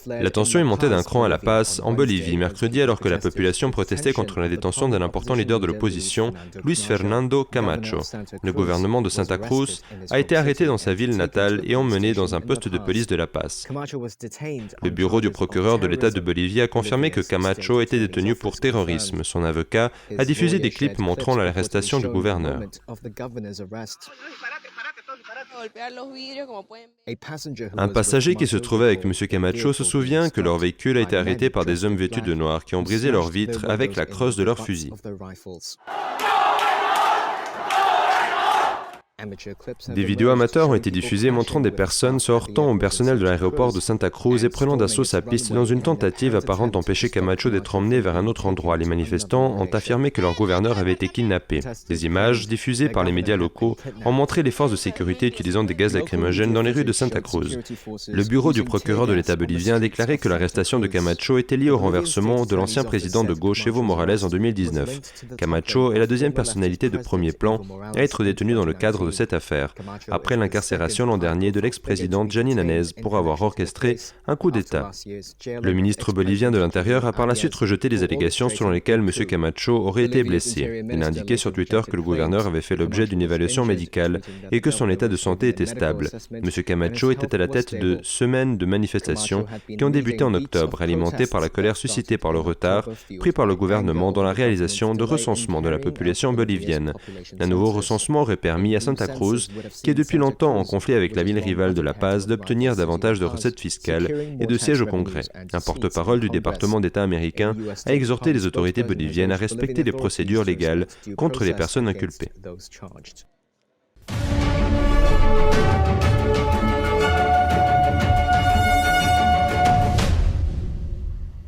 La tension est montée d'un cran à La Paz, en Bolivie, mercredi, alors que la population protestait contre la détention d'un important leader de l'opposition, Luis Fernando Camacho. Le gouvernement de Santa Cruz a été arrêté dans sa ville natale et emmené dans un poste de police de La Paz. Le bureau du procureur de l'État de Bolivie a confirmé que Camacho était détenu pour terrorisme. Son avocat a diffusé des clips montrant l'arrestation du gouverneur. Un passager qui se trouvait avec M. Camacho se souvient que leur véhicule a été arrêté par des hommes vêtus de noir qui ont brisé leurs vitres avec la crosse de leurs fusils. Des vidéos amateurs ont été diffusées montrant des personnes sortant au personnel de l'aéroport de Santa Cruz et prenant d'assaut sa piste dans une tentative apparente d'empêcher Camacho d'être emmené vers un autre endroit. Les manifestants ont affirmé que leur gouverneur avait été kidnappé. Des images diffusées par les médias locaux ont montré les forces de sécurité utilisant des gaz lacrymogènes dans les rues de Santa Cruz. Le bureau du procureur de l'État bolivien a déclaré que l'arrestation de Camacho était liée au renversement de l'ancien président de gauche Evo Morales en 2019. Camacho est la deuxième personnalité de premier plan à être détenue dans le cadre de cette affaire, après l'incarcération l'an dernier de l'ex-président Gianni Nanez pour avoir orchestré un coup d'État. Le ministre bolivien de l'Intérieur a par la suite rejeté les allégations selon lesquelles M. Camacho aurait été blessé. Il a indiqué sur Twitter que le gouverneur avait fait l'objet d'une évaluation médicale et que son état de santé était stable. M. Camacho était à la tête de semaines de manifestations qui ont débuté en octobre, alimentées par la colère suscitée par le retard pris par le gouvernement dans la réalisation de recensement de la population bolivienne. Un nouveau recensement aurait permis à Santa Cruz, qui est depuis longtemps en conflit avec la ville rivale de La Paz, d'obtenir davantage de recettes fiscales et de sièges au Congrès. Un porte-parole du département d'État américain a exhorté les autorités boliviennes à respecter les procédures légales contre les personnes inculpées.